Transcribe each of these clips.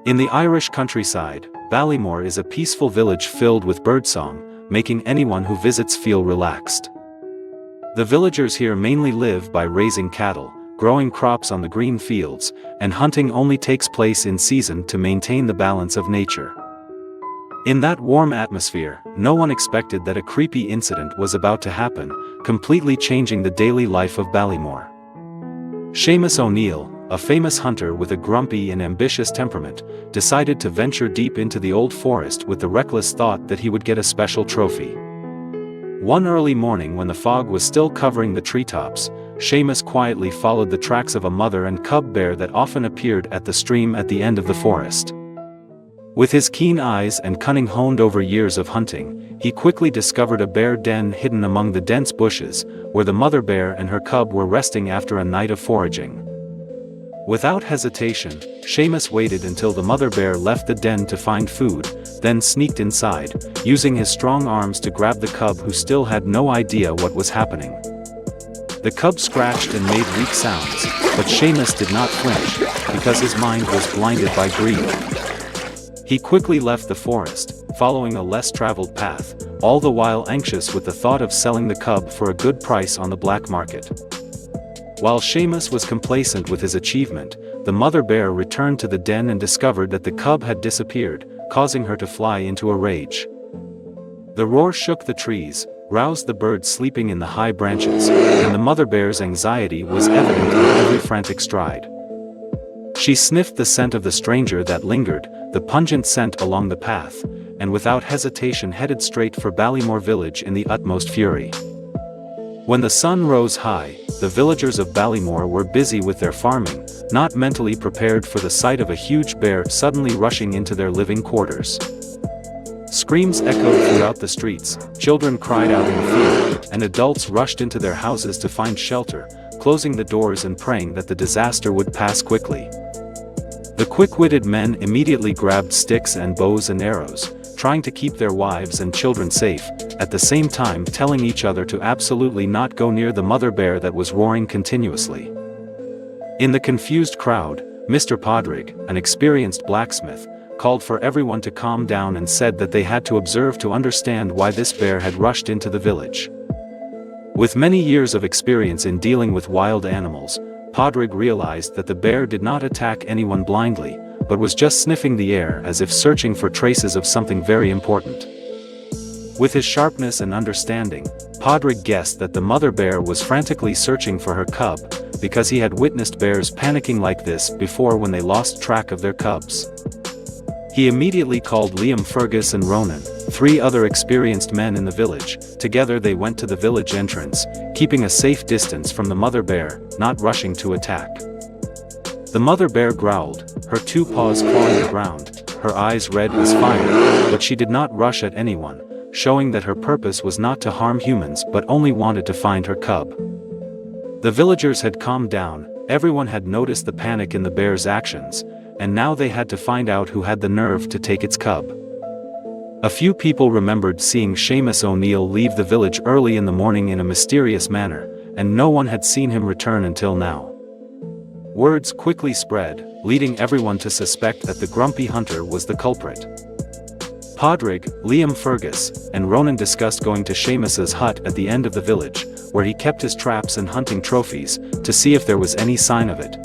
In the Irish countryside, Ballymore is a peaceful village filled with birdsong, making anyone who visits feel relaxed. The villagers here mainly live by raising cattle, growing crops on the green fields, and hunting only takes place in season to maintain the balance of nature. In that warm atmosphere, no one expected that a creepy incident was about to happen, completely changing the daily life of Ballymore. Seamus O'Neill, a famous hunter with a grumpy and ambitious temperament, decided to venture deep into the old forest with the reckless thought that he would get a special trophy. One early morning when the fog was still covering the treetops, Seamus quietly followed the tracks of a mother and cub bear that often appeared at the stream at the end of the forest. With his keen eyes and cunning honed over years of hunting, he quickly discovered a bear den hidden among the dense bushes, where the mother bear and her cub were resting after a night of foraging. Without hesitation, Seamus waited until the mother bear left the den to find food, then sneaked inside, using his strong arms to grab the cub who still had no idea what was happening. The cub scratched and made weak sounds, but Seamus did not flinch, because his mind was blinded by greed. He quickly left the forest, following a less traveled path, all the while anxious with the thought of selling the cub for a good price on the black market. While Seamus was complacent with his achievement, the mother bear returned to the den and discovered that the cub had disappeared, causing her to fly into a rage. The roar shook the trees, roused the birds sleeping in the high branches, and the mother bear's anxiety was evident in every frantic stride. She sniffed the scent of the stranger that lingered, the pungent scent along the path, and without hesitation headed straight for Ballymore village in the utmost fury. When the sun rose high, the villagers of Ballymore were busy with their farming, not mentally prepared for the sight of a huge bear suddenly rushing into their living quarters. Screams echoed throughout the streets, children cried out in fear, and adults rushed into their houses to find shelter, closing the doors and praying that the disaster would pass quickly. The quick-witted men immediately grabbed sticks and bows and arrows, trying to keep their wives and children safe, at the same time telling each other to absolutely not go near the mother bear that was roaring continuously. In the confused crowd, Mr. Podrick, an experienced blacksmith, called for everyone to calm down and said that they had to observe to understand why this bear had rushed into the village. With many years of experience in dealing with wild animals, Podrick realized that the bear did not attack anyone blindly, but was just sniffing the air as if searching for traces of something very important. With his sharpness and understanding, Podrick guessed that the mother bear was frantically searching for her cub, because he had witnessed bears panicking like this before when they lost track of their cubs. He immediately called Liam Fergus and Ronan, three other experienced men in the village. Together they went to the village entrance, keeping a safe distance from the mother bear, not rushing to attack. The mother bear growled, her two paws clawing the ground, her eyes red as fire, but she did not rush at anyone, showing that her purpose was not to harm humans but only wanted to find her cub. The villagers had calmed down, everyone had noticed the panic in the bear's actions, and now they had to find out who had the nerve to take its cub. A few people remembered seeing Seamus O'Neill leave the village early in the morning in a mysterious manner, and no one had seen him return until now. Words quickly spread, leading everyone to suspect that the grumpy hunter was the culprit. Podrick, Liam Fergus, and Ronan discussed going to Seamus's hut at the end of the village, where he kept his traps and hunting trophies, to see if there was any sign of it.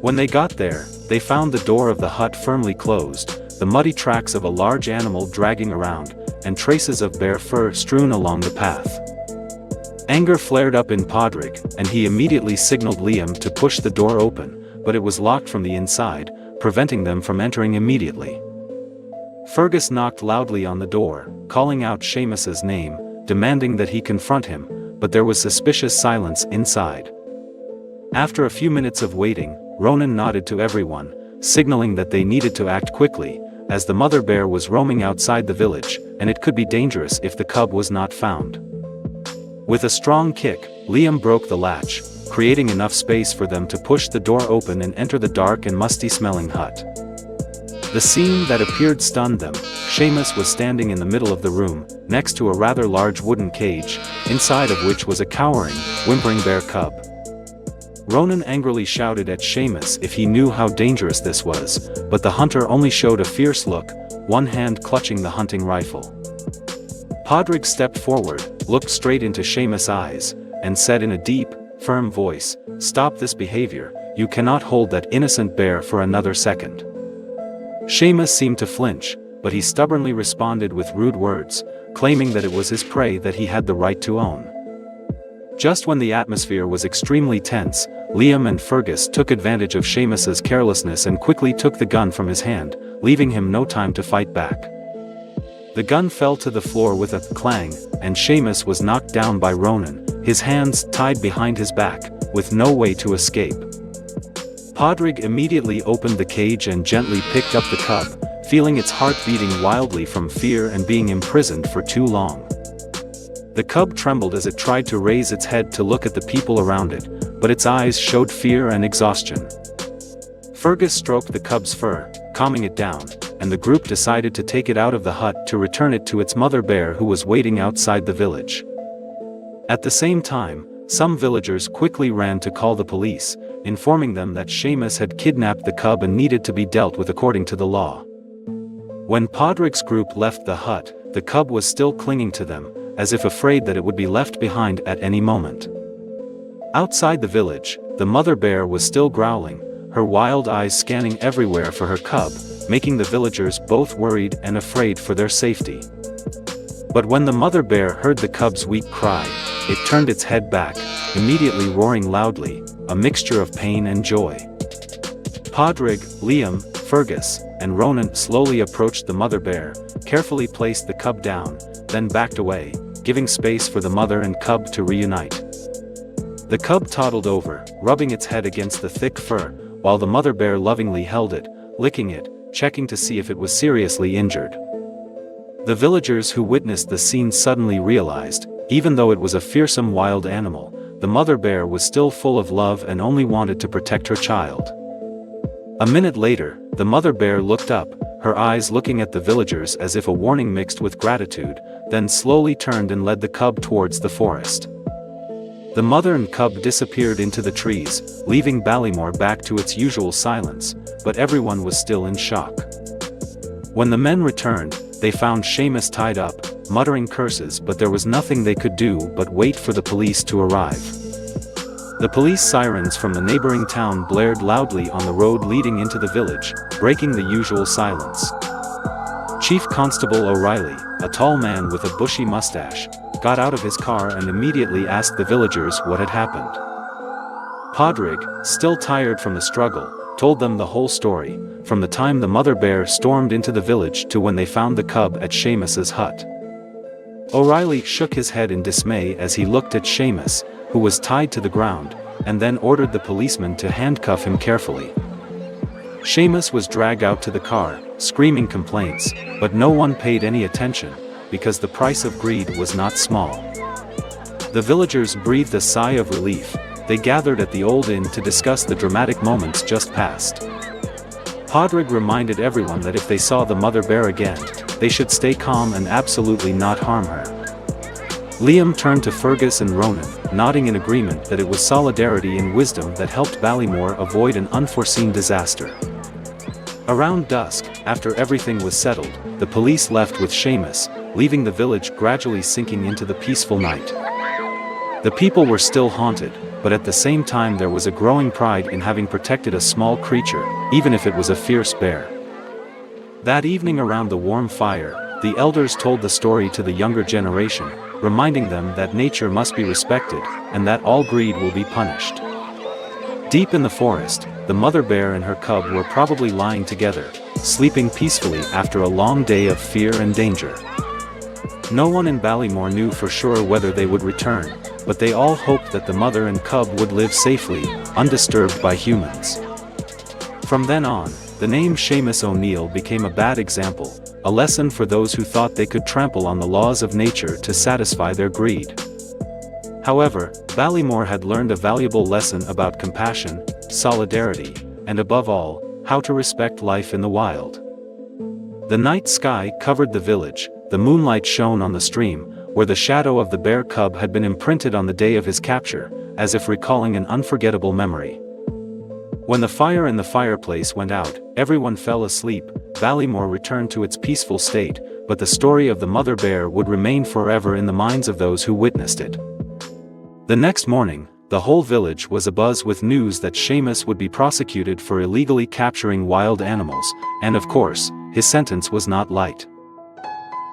When they got there, they found the door of the hut firmly closed, the muddy tracks of a large animal dragging around, and traces of bear fur strewn along the path. Anger flared up in Podrick, and he immediately signaled Liam to push the door open, but it was locked from the inside, preventing them from entering immediately. Fergus knocked loudly on the door, calling out Seamus's name, demanding that he confront him, but there was suspicious silence inside. After a few minutes of waiting, Ronan nodded to everyone, signaling that they needed to act quickly, as the mother bear was roaming outside the village, and it could be dangerous if the cub was not found. With a strong kick, Liam broke the latch, creating enough space for them to push the door open and enter the dark and musty-smelling hut. The scene that appeared stunned them. Seamus was standing in the middle of the room, next to a rather large wooden cage, inside of which was a cowering, whimpering bear cub. Ronan angrily shouted at Seamus if he knew how dangerous this was, but the hunter only showed a fierce look, one hand clutching the hunting rifle. Podrick stepped forward, looked straight into Seamus' eyes, and said in a deep, firm voice, "Stop this behavior, you cannot hold that innocent bear for another second." Seamus seemed to flinch, but he stubbornly responded with rude words, claiming that it was his prey that he had the right to own. Just when the atmosphere was extremely tense, Liam and Fergus took advantage of Seamus's carelessness and quickly took the gun from his hand, leaving him no time to fight back. The gun fell to the floor with a clang, and Seamus was knocked down by Ronan, his hands tied behind his back, with no way to escape. Podrick immediately opened the cage and gently picked up the cub, feeling its heart beating wildly from fear and being imprisoned for too long. The cub trembled as it tried to raise its head to look at the people around it, but its eyes showed fear and exhaustion. Fergus stroked the cub's fur, calming it down, and the group decided to take it out of the hut to return it to its mother bear who was waiting outside the village. At the same time, some villagers quickly ran to call the police, informing them that Seamus had kidnapped the cub and needed to be dealt with according to the law. When Podrick's group left the hut, the cub was still clinging to them, as if afraid that it would be left behind at any moment. Outside the village, the mother bear was still growling, her wild eyes scanning everywhere for her cub, making the villagers both worried and afraid for their safety. But when the mother bear heard the cub's weak cry, it turned its head back, immediately roaring loudly, a mixture of pain and joy. Podrick, Liam, Fergus, and Ronan slowly approached the mother bear, carefully placed the cub down, then backed away, giving space for the mother and cub to reunite. The cub toddled over, rubbing its head against the thick fur, while the mother bear lovingly held it, licking it, checking to see if it was seriously injured. The villagers who witnessed the scene suddenly realized, even though it was a fearsome wild animal, the mother bear was still full of love and only wanted to protect her child. A minute later, the mother bear looked up, her eyes looking at the villagers as if a warning mixed with gratitude, then slowly turned and led the cub towards the forest. The mother and cub disappeared into the trees, leaving Ballymore back to its usual silence, but everyone was still in shock. When the men returned, they found Seamus tied up, muttering curses, but there was nothing they could do but wait for the police to arrive. The police sirens from the neighboring town blared loudly on the road leading into the village, breaking the usual silence. Chief Constable O'Reilly, a tall man with a bushy mustache, got out of his car and immediately asked the villagers what had happened. Podrick, still tired from the struggle, told them the whole story, from the time the mother bear stormed into the village to when they found the cub at Seamus's hut. O'Reilly shook his head in dismay as he looked at Seamus, who was tied to the ground, and then ordered the policeman to handcuff him carefully. Seamus was dragged out to the car, screaming complaints, but no one paid any attention, because the price of greed was not small. The villagers breathed a sigh of relief. They gathered at the old inn to discuss the dramatic moments just past. Podrick reminded everyone that if they saw the mother bear again, they should stay calm and absolutely not harm her. Liam turned to Fergus and Ronan, nodding in agreement that it was solidarity and wisdom that helped Ballymore avoid an unforeseen disaster. Around dusk, after everything was settled, the police left with Seamus, leaving the village gradually sinking into the peaceful night. The people were still haunted, but at the same time there was a growing pride in having protected a small creature, even if it was a fierce bear. That evening around the warm fire, the elders told the story to the younger generation, reminding them that nature must be respected, and that all greed will be punished. Deep in the forest, the mother bear and her cub were probably lying together, sleeping peacefully after a long day of fear and danger. No one in Ballymore knew for sure whether they would return, but they all hoped that the mother and cub would live safely, undisturbed by humans. From then on, the name Seamus O'Neill became a bad example, a lesson for those who thought they could trample on the laws of nature to satisfy their greed. However, Ballymore had learned a valuable lesson about compassion, solidarity, and above all, how to respect life in the wild. The night sky covered the village, the moonlight shone on the stream, where the shadow of the bear cub had been imprinted on the day of his capture, as if recalling an unforgettable memory. When the fire in the fireplace went out, everyone fell asleep. Ballymore returned to its peaceful state, but the story of the mother bear would remain forever in the minds of those who witnessed it. The next morning, the whole village was abuzz with news that Seamus would be prosecuted for illegally capturing wild animals, and of course, his sentence was not light.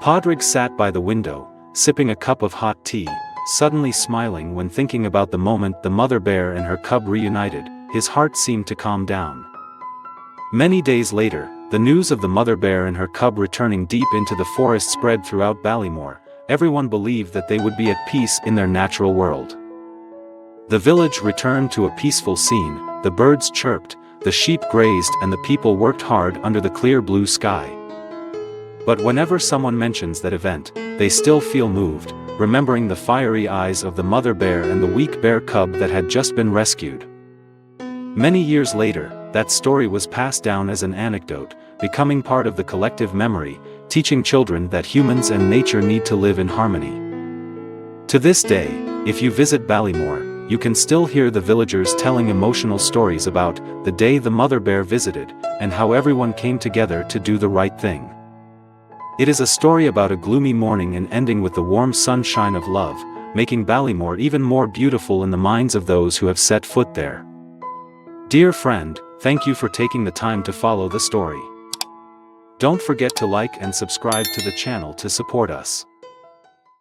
Podrick sat by the window, sipping a cup of hot tea, suddenly smiling when thinking about the moment the mother bear and her cub reunited. His heart seemed to calm down. Many days later, the news of the mother bear and her cub returning deep into the forest spread throughout Ballymore. Everyone believed that they would be at peace in their natural world. The village returned to a peaceful scene, the birds chirped, the sheep grazed, and the people worked hard under the clear blue sky. But whenever someone mentions that event, they still feel moved, remembering the fiery eyes of the mother bear and the weak bear cub that had just been rescued. Many years later, that story was passed down as an anecdote, becoming part of the collective memory, teaching children that humans and nature need to live in harmony. To this day, if you visit Ballymore, you can still hear the villagers telling emotional stories about the day the mother bear visited, and how everyone came together to do the right thing. It is a story about a gloomy morning and ending with the warm sunshine of love, making Ballymore even more beautiful in the minds of those who have set foot there. Dear friend, thank you for taking the time to follow the story. Don't forget to like and subscribe to the channel to support us.